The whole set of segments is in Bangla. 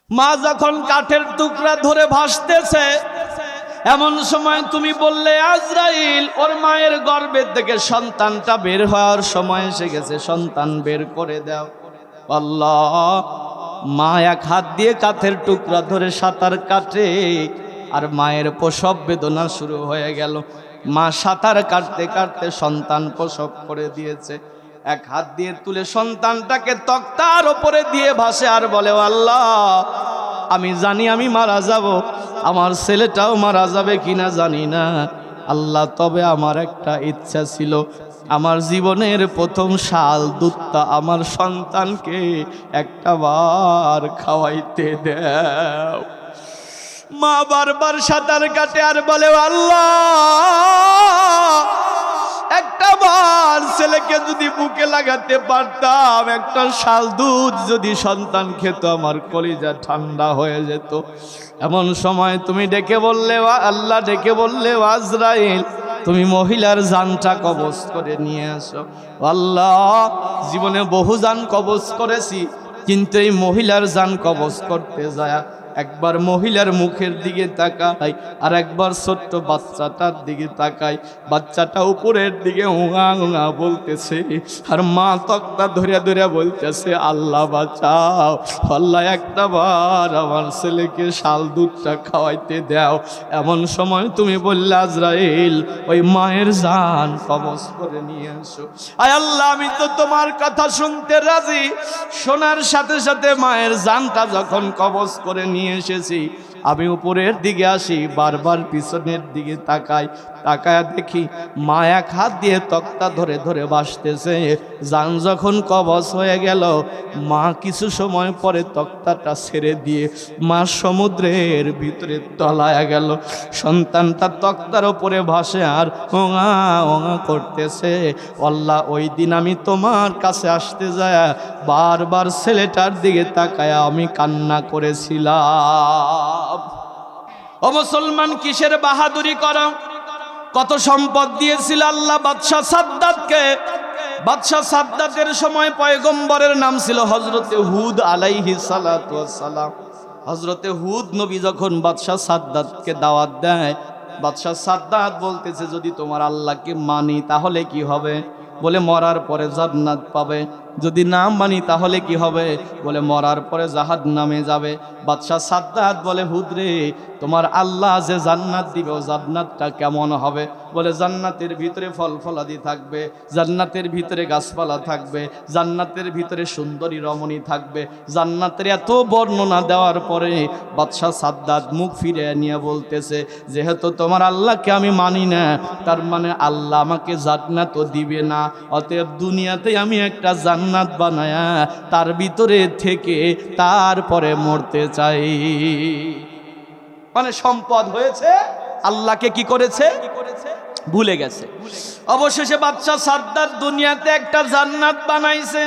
মা যখন কাঠের টুকরা ধরে ভাসতেছে, এমন সময় তুমি বললে আজরাইল ওর মায়ের গর্ভের থেকে সন্তানটা বের হওয়ার সময় এসে গেছে, সন্তান বের করে দাও। আল্লাহ, মা এক হাত দিয়ে কাঠের টুকরা ধরে সাঁতার কাটে, আর মায়ের প্রসব বেদনা শুরু হয়ে গেল। মা সাঁতার কাটতে কাটতে সন্তান প্রসব করে দিয়েছে। এক হাত দিয়ে তুলে সন্তানটাকে তক্তার ওপরে দিয়ে ভাসে আর বলে, আল্লাহ আমি জানি আমি মারা যাব, আমার ছেলেটাও মারা যাবে কিনা জানি না আল্লাহ, তবে আমার একটা ইচ্ছা ছিল, আমার জীবনের প্রথম শাল দুধটা আমার সন্তানকে একটা বার খাওয়াইতে দাও। মা বারবার সাঁতার কাটে আর বলে, আল্লাহ একটা বার ছেলেকে যদি বুকে লাগাতে পারতাম, একটা শাল দুধ যদি সন্তান খেত, আমার কলিজা ঠান্ডা হয়ে যেত। এমন সময় তুমি ডেকে বললে, আল্লাহ ডেকে বললে, আজরাইল তুমি মহিলার জানটা কবজ করে নিয়ে আসো। আল্লাহ, জীবনে বহু জান কবজ করেছি, কিন্তু এই মহিলার জান কবজ করতে যায় একবার মহিলার মুখের দিকে তাকাই, আর একবার ছোট্ট বাচ্চাটার দিকে তাকাই। বাচ্চাটা উপরের দিকে উঙা উঙা বলতেছে, আর মা তক্তা ধরে ধরে বলতেছে, আল্লাহ বাঁচাও, আল্লাহ একটা বার আমার ছেলেকে শাল দুধটা খাওয়াইতে দাও। এমন সময় তুমি বললে, আজরাইল ওই মায়ের জান কবজ করে নিয়ে আসো। আয় আল্লাহ, আমি তো তোমার কথা শুনতে রাজি। শোনার সাথে সাথে মায়ের জানটা যখন কবজ করে নিয়ে এসেছি, আমি উপরের দিকে আসি, বারবার পিছনের দিকে তাকাই, তাকায় দেখি মা এক হাত দিয়ে তক্তা ধরে ধরে ভাসতেছে। জান যখন কবজ হয়ে গেল, মা কিছু সময় পরে তক্তাটা ছেড়ে দিয়ে মা সমুদ্রের ভিতরে তলায়া গেল। সন্তানটা তক্তার উপরে ভাসে আর ওঙা ওঙা করতেছে। আল্লাহ, ওই দিন আমি তোমার কাছে আসতে যায় বারবার ছেলেটার দিকে তাকায় আমি কান্না করেছিলাম। ও মুসলমান, কিসের বাহাদুরি করো? কত সম্পদ দিয়েছিল আল্লাহ বাদশাহ সাদ্দাতকে। বাদশাহ সাদ্দাতের সময় পয়গম্বরের নাম ছিল হযরতে হুদ আলাইহিস সালাতু ওয়াস সালাম। হযরতে হুদ নবী যখন বাদশাহ সাদ্দাতকে দাওয়াত দেয়, বাদশাহ সাদ্দাত বলতেছে, যদি তোমার আল্লাহকে মানি তাহলে কি হবে? বলে মরার পরে জান্নাত পাবে। যদি না মানি তাহলে কি হবে? বলে মরার পরে জাহান্নামে যাবে। বাদশাহ সাদ্দাত বলে, হুদরে তোমার আল্লাহ যে জান্নাত দিবে, ও জান্নাতটা কেমন হবে? বলে জান্নাতের ভিতরে ফল ফলাদি থাকবে, জান্নাতের ভিতরে গাছপালা থাকবে, জান্নাতের ভিতরে সুন্দরী রমণী থাকবে। জান্নাতের এত বর্ণনা দেওয়ার পরে বাদশাহ সাদ্দাত মুখ ফিরে নিয়ে বলতেছে, যেহেতু তোমার আল্লাহকে আমি মানি না, তার মানে আল্লাহ আমাকে জান্নাতও দিবে না। অতএব দুনিয়াতে আমি একটা জান্নাত বানায়া তার ভিতরে থেকে তারপরে মরতে চাই। মানে সম্পদ হয়েছে, আল্লাহকে কি করেছে? ভুলে গেছে। অবশেষে বাদশাহ সাদ্দাত দুনিয়াতে একটা জান্নাত বানাইছে।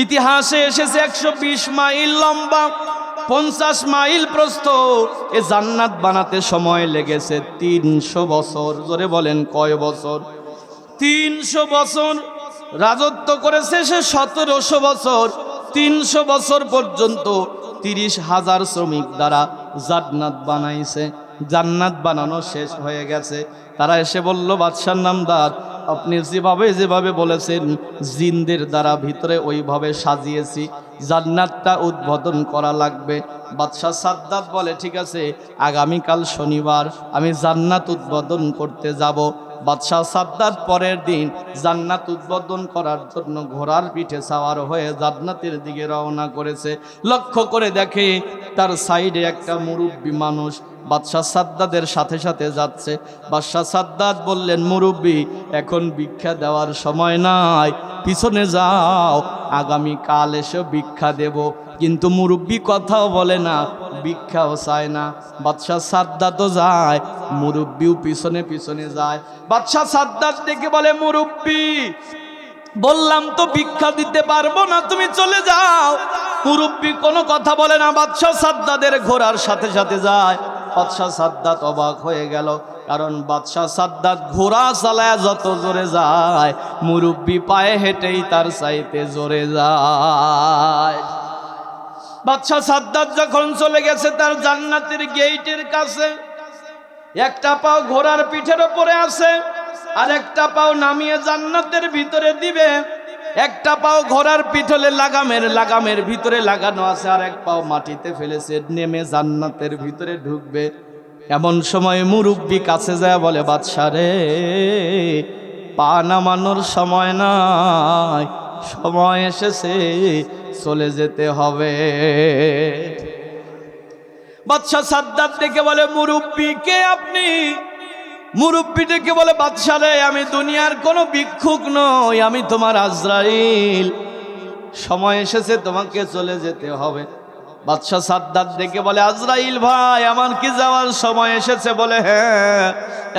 ইতিহাসে এসেছে 120 মাইল লম্বা, 50 মাইল প্রস্থ। এ জান্নাত বানাতে সময় লেগেছে 300 বছর। জোরে বলেন কয় বছর? 300 বছর। রাজত্ব করেছে সে 1700 বছর। 300 বছর পর্যন্ত 30,000 শ্রমিক দ্বারা জান্নাত বানাইছে। জান্নাত বানানো শেষ হয়ে গেছে। তারা এসে বলল, বাদশার নামদার, আপনি যেভাবে যেভাবে বলেছেন জিনদের দ্বারা ভিতরে ওইভাবে সাজিয়েছি, জান্নাতটা উদ্বোধন করা লাগবে। বাদশাহ সাদ্দাত বলে, ঠিক আছে, আগামীকাল শনিবার আমি জান্নাত উদ্বোধন করতে যাব। বাদশাহ সাদ্দাত পরের দিন জান্নাত উদ্বোধন করার জন্য ঘোড়ার পিঠে সাওয়ার হয়ে জান্নাতের দিকে রওনা করেছে। লক্ষ্য করে দেখে তার সাইডে একটা মুরব্বী মানুষ বাদশাহ সাদ্দাতের সাথে সাথে যাচ্ছে। বাদশাহ সাদ্দাত বললেন, মুরব্বী, এখন ভিক্ষা দেওয়ার সময় নাই, পিছনে যাও, আগামীকাল এসে ভিক্ষা দেব। কিন্তু মুরব্বী কথাও বলে না, ভিক্ষাও চায় না। বাদশাহ সাদ্দাতও যায়, মুরব্বীও পিছনে পিছনে যায়। বাদশাহ সাদ্দাত ডেকে বলে, মুরব্বী, বললাম তো ভিক্ষা দিতে পারবো না, তুমি চলে যাও। মুরব্বী কোনো কথা বলে না, বাদশাহ সাদ্দাতের ঘোড়ার সাথে সাথে যায়। বাদশাহ সাদ্দাত অবাক হয়ে গেল, কারণ বাদশাহ সাদ্দাত ঘোড়া চালায় যত জোরে যায়, মুরব্বী পায়ে হেঁটেই তার চাইতে জোরে যায়। বাদশা সাদ্দাত যখন চলে গেছে তার জান্নাতের গেটের কাছে, একটা পাও ঘোড়ার পিঠের উপরে আছে, আর একটা পাও নামিয়ে জান্নাতের ভিতরে দিবে। একটা পাও ঘোড়ার পিঠলে লাগামের ভিতরে লাগানো আছে, আর এক পাও মাটিতে ফেলেছে, নেমে জান্নাতের ভিতরে ঢুকবে। এমন সময় মুরব্বি কাছে যায় বলে, বাদশা রে, পা নামানোর সময় নাই, সময় এসেছে, চলে যেতে হবে। বাদশা সাদ্দাত ডেকে বলে, মুরব্বি কে আপনি? মুরব্বি ডেকে বলে, বাদশা রে, আমি দুনিয়ার কোনো ভিক্ষুক নই, আমি তোমার আজরাইল, সময় এসেছে, তোমাকে চলে যেতে হবে। বাদশা সাদ্দাত ডেকে বলে, আজরাইল ভাই, আমার কি যাওয়ার সময় এসেছে? বলে, হ্যাঁ,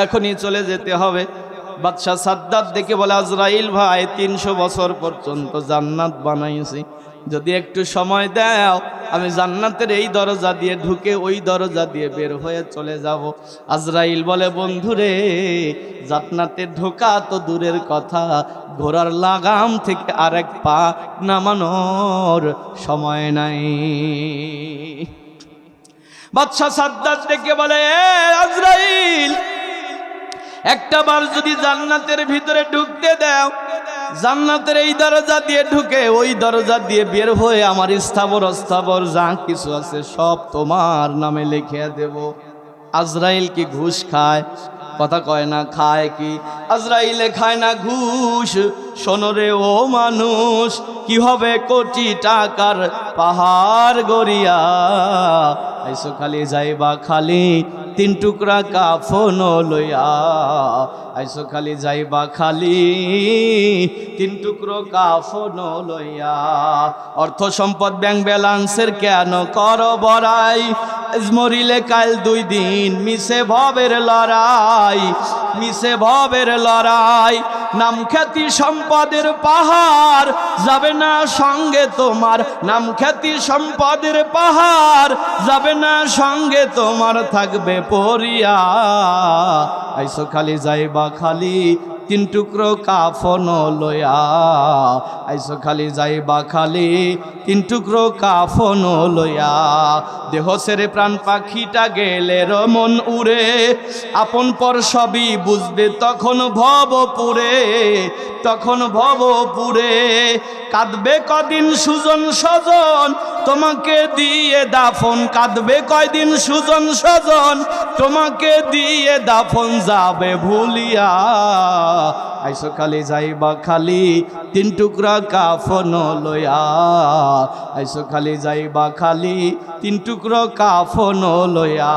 এখনই চলে যেতে হবে। বাদশা সাদ্দাত ডেকে বলে, আজরাইল ভাই, 300 বছর পর্যন্ত জান্নাত বানাইছি, যদি একটু সময় দাও, আমি জান্নাতের এই দরজা দিয়ে ঢুকে ওই দরজা দিয়ে বের হয়ে চলে যাব। আজরাইল বলে, বন্ধুরে, জান্নাতে ঢোকা তো দূরের কথা, ঘোড়ার লাগাম থেকে আরেক পা নামানোর সময় নাই। বাদশা সাদ্দাত ডেকে বলে, আজরাইল, একটা বার যদি জান্নাতের ভিতরে ঢুকতে দাও, জান্নাতের এই দরজা দিয়ে ঢুকে ওই দরজা দিয়ে বের হয়ে আমার স্থাবর অস্থাবর যা কিছু আছে সব তোমার নামে লিখে দেব। আজরাইল কি ঘুষ খায়? কথা কয় না। খায় কি? আজরাইলে খায় না ঘুষ। শোনো রে ও মানুষ, কি হবে কোটি টাকার পাহাড় গড়িয়া, আইসো খালি যাইবা খালি 3 টুকরা কাফন লইয়া, আইসো খালি যাইবা খালি 3 টুকরো কাফন লইয়া। অর্থ সম্পদ ব্যাংক ব্যালান্সের কেন কর বড়াই, মরিলে কাল 2 দিন, মিশে ভবের লড়াই, মিশে ভবের লড়াই। নাম খ্যাতি সম্পদের পাহাড় যাবে না সঙ্গে তোমার, নাম খ্যাতি সম্পদের পাহাড় যাবে না সঙ্গে তোমার, থাকবে পরিয়া, আইসো খালি যাইবা খালি 3 টুকরো কাফন লইয়া, আইসো খালি যাইবা খালি 3 টুকরো কাফন লইয়া। দেহ ছেড়ে প্রাণ পাখিটা গেলে রমন উড়ে, আপন পর সবই বুঝবে তখন ভবপুরে, তখন ভবপুরে। কাঁদবে কদিন সুজন স্বজন তোমাকে দিয়ে দাফন, কাঁদবে কয়দিন সুজন স্বজন তোমাকে দিয়ে দাফন, যাবে ভুলিয়া, আইসো খালি যাইবা খালি 3 টুকরা কাফন লইয়া, আইসো খালি যাইবা খালি 3 টুকরো কাফন লইয়া।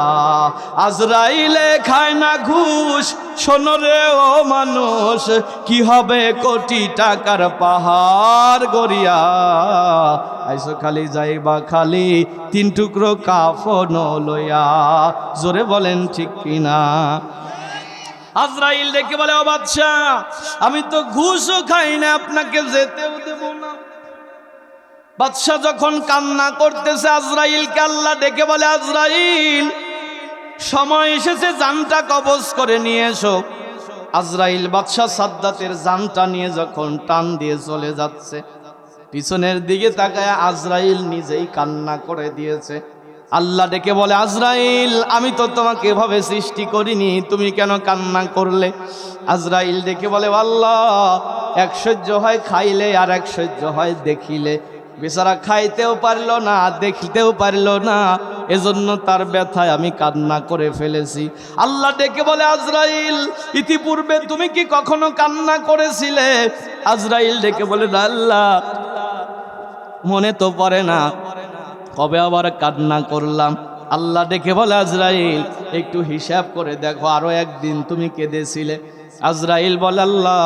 আজরাইলে খায় না ঘুষ, শোনো রে ও মানুষ, কি হবে কোটি টাকার পাহাড় গড়িয়া, আইসো খালি যাইবা খালি 3 টুকরো কাফন লইয়া। জোরে বলেন ঠিক কিনা? আজরাইল ডেকে বলে, ও বাদশা, আমি তো ঘুষও খাই না, আপনাকে যেতেও দেব না। বাদশা যখন কান্না করতেছে, আজরাইলকে আল্লাহ ডেকে বলে, আজরাইল, সময় এসেছে, জানটা কবজ করে নিয়ে এসো। আজরাইল বাদশা সাদ্দাতের জানটা নিয়ে যখন টান দিয়ে চলে যাচ্ছে, পিছনের দিকে তাকায় আজরাইল নিজেই কান্না করে দিয়েছে। আল্লাহ ডেকে বলে, আজরাইল, আমি তো তোমাকে এভাবে সৃষ্টি করিনি, তুমি কেন কান্না করলে? আজরাইল ডেকে বলে, আল্লাহ, এক সহ্য হয় খাইলে আর এক সহ্য হয় দেখিলে। বেচারা খাইতেও পারল না, দেখতেও পারল না, এজন্য তার ব্যথায় আমি কান্না করে ফেলেছি। আল্লাহ ডেকে বলে, আজরাইল, ইতিপূর্বে তুমি কি কখনো কান্না করেছিলে? আজরাইল ডেকে বলে, আল্লাহ, মনে তো পড়ে না, কবে আবার কান্না করলাম। আল্লাহ ডেকে বলে, আজরাইল, একটু হিসাব করে দেখো, আরো একদিন তুমি কেঁদেছিলে। আজরাইল বলে, আল্লাহ,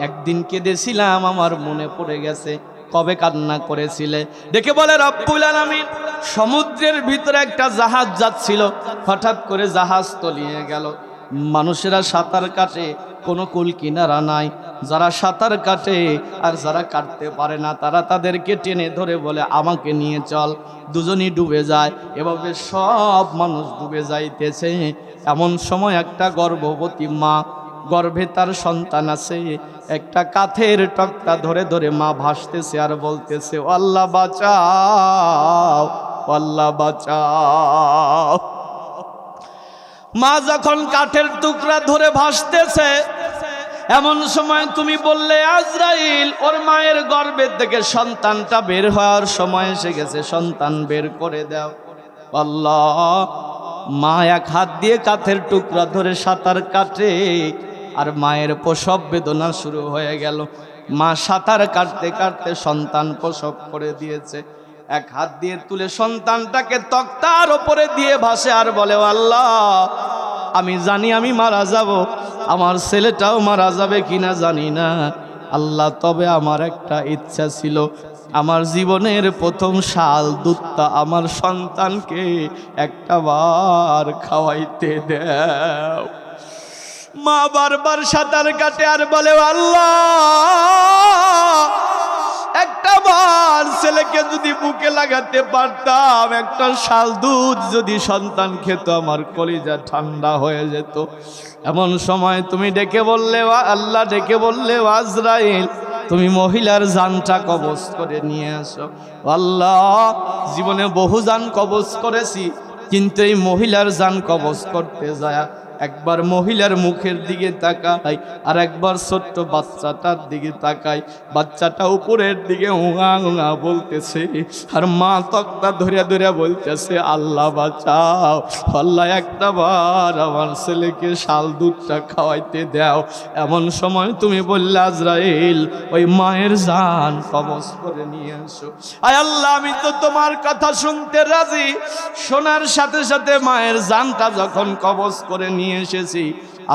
একদিন কেঁদেছিলাম, আমার মনে পড়ে গেছে, কবে কান্না করেছিলে? ডেকে বলে, রব্বুল আলামিন, সমুদ্রের ভিতরে একটা জাহাজ যাচ্ছিল, হঠাৎ করে জাহাজ তলিয়ে গেল। মানুষেরা সাঁতার কাটে, কোনো কুল কিনারা নাই, যারা সাঁতার কাটে আর যারা কাটতে পারে না, তারা তাদেরকে টেনে ধরে বলে, আমাকে নিয়ে চল। দুজনই ডুবে যায়, এভাবে সব মানুষ ডুবে যাইতেছে। এমন সময় একটা গর্ভবতী মা গর্ভে তার সন্তান আছে, একটা কাঠের টক্তা ধরে ধরে মা ভাসতেছে আর বলতেছে, ও আল্লাহ বাঁচাও, ও আল্লাহ বাঁচাও। মা যখন কাঠের টুকরা ধরে ভাসতেছে, এমন সময় তুমি বললে, আজরাইল ওর মায়ের গর্ভের থেকে সন্তানটা বের হওয়ার সময় এসে গেছে, সন্তান বের করে দাও। আল্লাহ, মা এক হাত দিয়ে কাঠের টুকরা ধরে সাঁতার কাটে, আর মায়ের প্রসব বেদনা শুরু হয়ে গেল। মা সাঁতার কাটতে কাটতে সন্তান প্রসব করে দিয়েছে। এক হাত দিয়ে তুলে সন্তানটাকে তক্তার ওপরে দিয়ে ভাসে আর বলে, আল্লাহ, আমি জানি আমি মারা যাব, আমার ছেলেটাও মারা যাবে কিনা জানি না আল্লাহ, তবে আমার একটা ইচ্ছা ছিল, আমার জীবনের প্রথম শাল দুধটা আমার সন্তানকে একটা বার খাওয়াইতে দাও। মা বারবার সাঁতার কাটে আর বলে, আল্লাহ, একটা বার ছেলেকে যদি বুকে লাগাতে পারতাম, একটা শাল দুধ যদি সন্তান খেত, আমার কলিজা ঠান্ডা হয়ে যেত। এমন সময় তুমি ডেকে বললে, আল্লাহ ডেকে বললে, আজরাইল তুমি মহিলার জানটা কবজ করে নিয়ে আসো। আল্লাহ, জীবনে বহু জান কবজ করেছি, কিন্তু এই মহিলার জান কবজ করতে যায় একবার মহিলার মুখের দিকে তাকাই, আর একবার ছোট্ট বাচ্চাটার দিকে তাকাই। বাচ্চাটা উপরের দিকে উঙা উঙা বলতেছে, আর মা তক্তা ধরে ধরে বলতেছে, আল্লাহ বাঁচাও, আল্লাহ একটা বার আমার ছেলেকে শাল দুধটা খাওয়াইতে দাও। এমন সময় তুমি বললে, আজরাইল ওই মায়ের জান কবজ করে নিয়ে আসো। আয় আল্লাহ, আমি তো তোমার কথা শুনতে রাজি। শোনার সাথে সাথে মায়ের জানটা যখন কবজ করে নিয়ে এসেছি,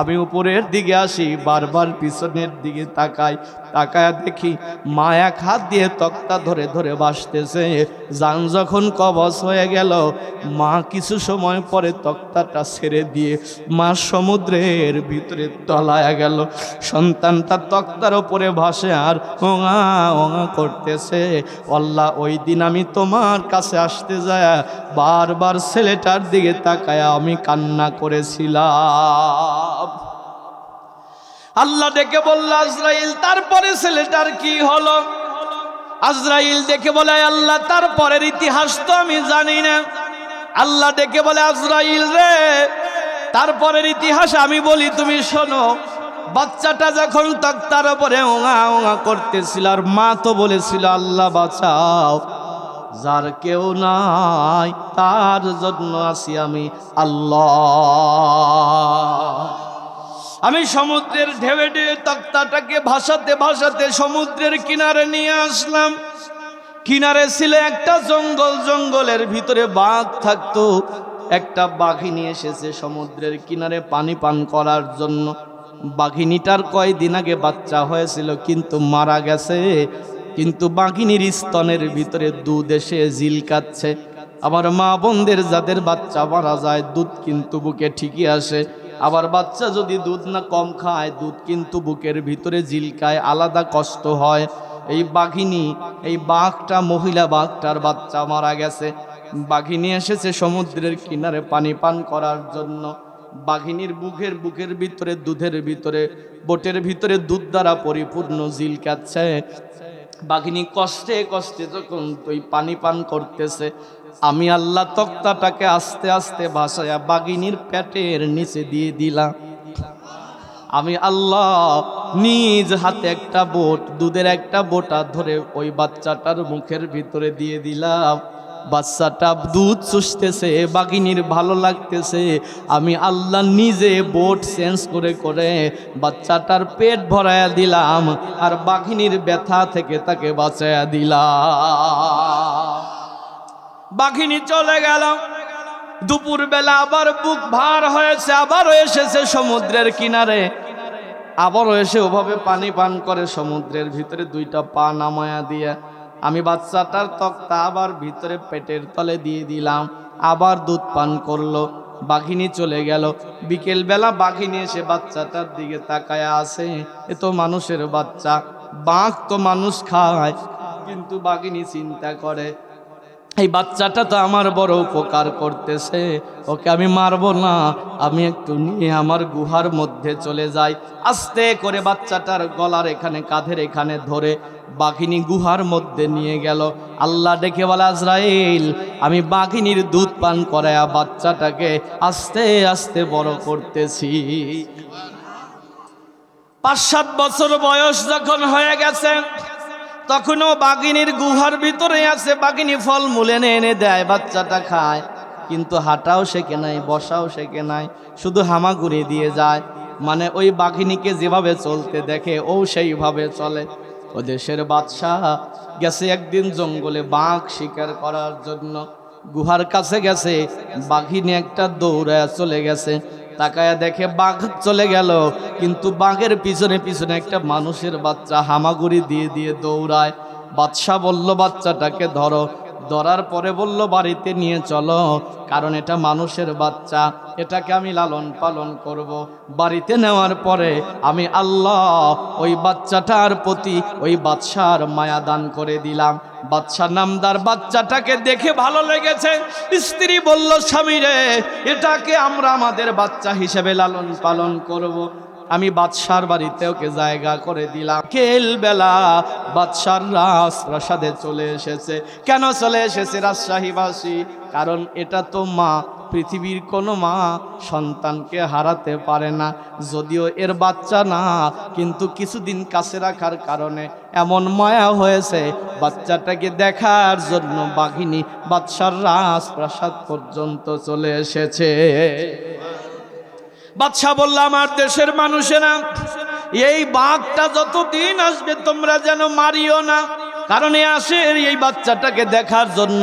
আমি উপরের দিকে আসি, বারবার পিছনের দিকে তাকাই, তাকায় দেখি মা এক হাত দিয়ে তক্তা ধরে ধরে ভাসতেছে। জান যখন কবজ হয়ে গেল, মা কিছু সময় পরে তক্তাটা ছেড়ে দিয়ে মা সমুদ্রের ভিতরে তলায় গেল। সন্তানটা তক্তার ওপরে ভাসে আর ওঙা ওঙা করতেছে। আল্লাহ, ওই দিন আমি তোমার কাছে আসতে যায় বারবার ছেলেটার দিকে তাকায় আমি কান্না করেছিলাম। আল্লাহ ডেকে বলল, আজরাইল তারপরে ছেলেটার কি হলো? আজরাইল ডেকে বলে, আল্লাহ তারপরের ইতিহাস তো আমি জানি না। আল্লাহ ডেকে বলে, আজরাইল রে, তারপরের ইতিহাস আমি বলি, তুমি শোনো। বাচ্চাটা যখন তক্তার উপরে ওঙা ওঙা করতেছিল, আর মা তো বলেছিল, আল্লাহ বাঁচাও, যার কেউ নাই তার জন্য আছি আমি আল্লাহ। আমি সমুদ্রের ঢেউে ঢেউে তক্তাটাকে ভাসাতে ভাসাতে সমুদ্রের কিনারে নিয়ে আসলাম। কিনারে ছিল একটা জঙ্গল, জঙ্গলের ভিতরে বাঘ থাকতো। একটা বাঘিনী এসেছে সমুদ্রের কিনারে পানি পান করার জন্য। বাঘিনীটার কয়দিন আগে বাচ্চা হয়েছিল, কিন্তু মারা গেছে। কিন্তু বাঘিনীর স্তনের ভিতরে দুধ এসে জিলকাচ্ছে। আমার মা বোনদের যাদের বাচ্চা মারা যায়, দুধ কিন্তু বুকে ঠিকই আসে। আবার বাচ্চা যদি দুধ না কম খায়, দুধ কিন্তু বুকের ভিতরে জিলকায়, আলাদা কষ্ট হয়। এই বাঘিনী, এই বাঘটা, মহিলা বাঘটার বাচ্চা মারা গেছে। বাঘিনী এসেছে সমুদ্রের কিনারে পানি পান করার জন্য। বাঘিনীর বুকের ভিতরে, দুধের ভিতরে, বোটের ভিতরে দুধ দ্বারা পরিপূর্ণ জিলকাচ্ছে। বাঘিনী কষ্টে কষ্টে যখন তুই পানি পান করতেছে, আমি আল্লাহ তক্তাটাকে আস্তে আস্তে ভাসায়া বাঘিনীর পেটের নিচে দিয়ে দিলাম। আমি আল্লাহ নিজ হাতে একটা বোট, দুধের একটা বোটা ধরে ওই বাচ্চাটার মুখের ভিতরে দিয়ে দিলাম। বাচ্চাটা দুধ চুষতেছে, বাঘিনীর ভালো লাগতেছে। আমি আল্লাহ নিজে বোট চেঞ্জ করে করে বাচ্চাটার পেট ভরায়া দিলাম, আর বাঘিনীর ব্যথা থেকে তাকে বাঁচায়া দিলাম। বাঘিনী চলে গেল। দুপুরবেলা আবার বুক ভার হয়েছে, আবারও এসেছে সমুদ্রের কিনারে, আবারও এসে ওভাবে পানি পান করে সমুদ্রের ভিতরে দুইটা পা নামায়া দিয়ে। আমি বাচ্চাটার তক্তা আবার ভিতরে পেটের তলে দিয়ে দিলাম, আবার দুধ পান করলো। বাঘিনী চলে গেল। বিকেলবেলা বাঘিনী এসে বাচ্চাটার দিকে তাকায়া আছে। এ তো মানুষের বাচ্চা, বাঘ তো মানুষ খায়, কিন্তু বাঘিনী চিন্তা করে, এই বাচ্চাটা তো আমার বড় উপকার করতেছে, ওকে আমি মারবো না, আমি একটু নিয়ে আমার গুহার মধ্যে চলে যাই। আস্তে করে বাচ্চাটার গলার এখানে, কাঁধের এখানে ধরে বাঘিনী গুহার মধ্যে নিয়ে গেল। আল্লাহ ডেকে বলে, আজরাইল, আমি বাঘিনীর দুধ পান করায়া বাচ্চাটাকে আস্তে আস্তে বড় করতেছি। 5-7 বছর বয়স যখন হয়ে গেছে, তখনও বাঘিনীর গুহার ভিতরে আছে। বাঘিনী ফল মূল এনে এনে দেয়, বাচ্চাটা খায়, কিন্তু হাঁটাও শেখে নাই, বসাও শেখে নাই, শুধু হামাগুড়ি দিয়ে যায়। মানে ওই বাঘিনীকে যেভাবে চলতে দেখে ও সেইভাবে চলে। ও দেশের বাদশাহ গেছে একদিন জঙ্গলে বাঘ শিকার করার জন্য। গুহার কাছে গেছে, বাঘিনী একটা দৌড়ায় চলে গেছে। তাকায়া দেখে বাঘ চলে গেল, কিন্তু বাঘের পিছনে পিছনে একটা মানুষের বাচ্চা হামাগুড়ি দিয়ে দিয়ে দৌড়ায়। বাদশা বলল, বাচ্চাটাকে ধরো। ধরার পরে বলল, বাড়িতে নিয়ে চলো, কারণ এটা মানুষের বাচ্চা, এটাকে আমি লালন পালন করব। বাড়িতে নেওয়ার পরে আমি আল্লাহ ওই বাচ্চাটার প্রতি ওই বাদশার মায়া দান করে দিলাম। বাদশা নামদার বাচ্চাটাকে দেখে ভালো লেগেছে। স্ত্রী বলল, স্বামী রে, এটাকে আমরা আমাদের বাচ্চা হিসেবে লালন পালন করব। আমি বাদশার বাড়িতে ওকে জায়গা করে দিলাম। কেল বেলা বাদশার রাজপ্রাসাদে চলে এসেছে। কেন চলে এসেছে রাজশাহীবাসী? কারণ এটা তো মা, পৃথিবীর কোনো মা সন্তানকে হারাতে পারে না। যদিও এর বাচ্চা না, কিন্তু কিছুদিন কাছে রাখার কারণে এমন মায়া হয়েছে, বাচ্চাটাকে দেখার জন্য বাঘিনী বাদশার রাজপ্রাসাদ পর্যন্ত চলে এসেছে। বাদশা বলল, আমার দেশের মানুষেরা, এই বাঘটা যতদিন আসবে তোমরা যেন মারিও না, কারণ এই বাচ্চাটাকে দেখার জন্য।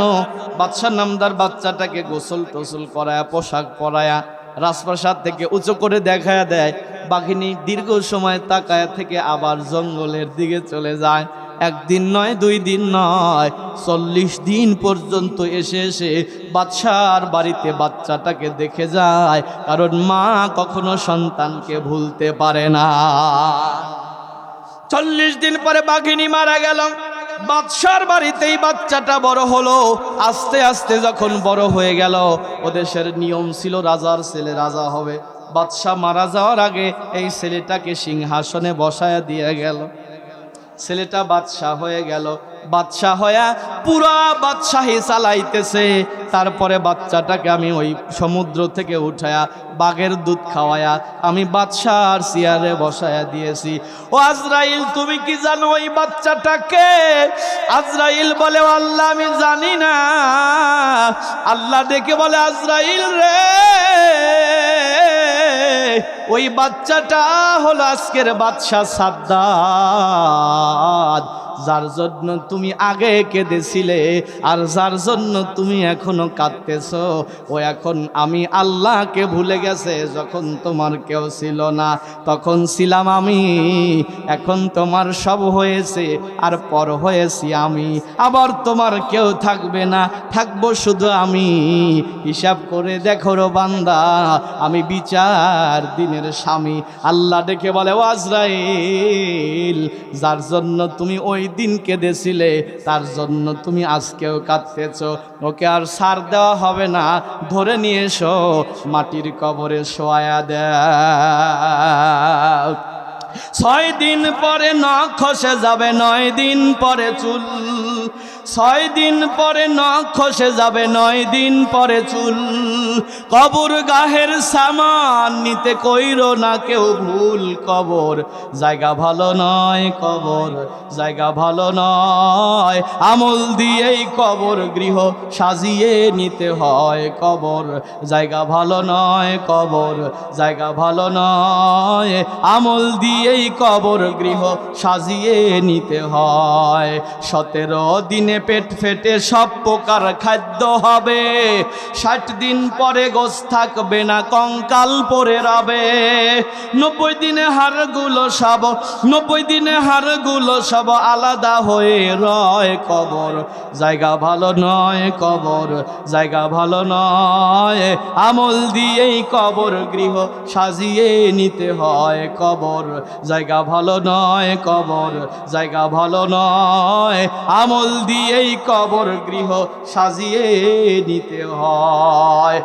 বাদশা নামদার বাচ্চাটাকে গোসল টোসল করায়া, পোশাক পরায়া রাজপ্রাসাদ থেকে উঁচু করে দেখায়া দেয়। বাঘিনী দীর্ঘ সময় তাকায়া থেকে আবার জঙ্গলের দিকে চলে যায়। 1 দিন নয়, 2 দিন নয়, 40 দিন পর্যন্ত এসে এসে বাদশার বাড়িতে বাচ্চাটাকে দেখে যায়, কারণ মা কখনো সন্তানকে ভুলতে পারে না। 40 দিন পরে বাঘিনী মারা গেল। বাদশার বাড়িতেই বাচ্চাটা বড় হলো। আস্তে আস্তে যখন বড় হয়ে গেল, ওদেশের নিয়ম ছিল রাজার ছেলে রাজা হবে। বাদশা মারা যাওয়ার আগে এই ছেলেটাকে সিংহাসনে বসায়া দিয়ে গেল। ছেলেটা বাদশা হয়ে গেল। বাদশা হয়ে পুরা বাদশাহী চালাইতেছে। তারপরে বাচ্চাটাকে আমি ওই সমুদ্র থেকে উঠায়া বাঘের দুধ খাওয়ায়া আমি বাদশার চেয়ারে বসায়া দিয়েছি। ও আজরাইল, তুমি কি জানো ওই বাচ্চাটাকে? আজরাইল বলে, আল্লাহ আমি জানি না। আল্লাহ ডেকে বলে, আজরাইল রে, ওই বাচ্চাটা হলো আজকের বাদশা সাদ্দাত, যার জন্য তুমি আগে কেঁদেছিলে আর যার জন্য তুমি এখনো কাঁদতেছ। ও এখন আমি আল্লাহকে ভুলে গেছে। যখন তোমার কেউ ছিল না তখন ছিলাম আমি, এখন তোমার সব হয়েছে আর পর হয়েছি আমি। আবার তোমার কেউ থাকবে না, থাকবো শুধু আমি। হিসাব করে দেখো রো বান্দা, আমি বিচার দিনের স্বামী। আল্লাহ ডেকে বলে, ও আজরাইল, যার জন্য তুমি ওই দিন কেঁদেছিলে তার জন্য তুমি আজকেও কাঁদতেছ। ওকে আর ছাড় দেওয়া হবে না, ধরে নিয়ে এসো, মাটির কবরে শোয়া দাও। 6 দিন পরে নখ খসে যাবে, 9 দিন পরে চুল। 6 দিন পরে নখ খসে যাবে, 9 দিন পরে চুল। কবর গাহের সামান নিতে কইরো না কেউ ভুল। কবর জায়গা ভালো নয়, কবর জায়গা ভালো নয়। আমল দিয়েই কবর গৃহ সাজিয়ে নিতে হয়। কবর জায়গা ভালো নয়, কবর জায়গা ভালো নয়। আমল দিয়েই কবর গৃহ সাজিয়ে নিতে হয়। 17 দিনে পেট ফেটে সব প্রকার খাদ্য হবে। 60 দিন পরে গোশ থাকবে না, কঙ্কাল পরে রবে। 90 দিনে হাড়গুলো সব, 90 দিনে হাড়গুলো সব আলাদা হয়ে রয়। কবর জায়গা ভালো নয়, কবর জায়গা ভালো নয়। আমল দিয়েই কবর গৃহ সাজিয়ে নিতে হয়। কবর জায়গা ভালো নয়, কবর জায়গা ভালো নয়। আমল দিয়ে এই কবর গৃহ সাজিয়ে নিতে হয়।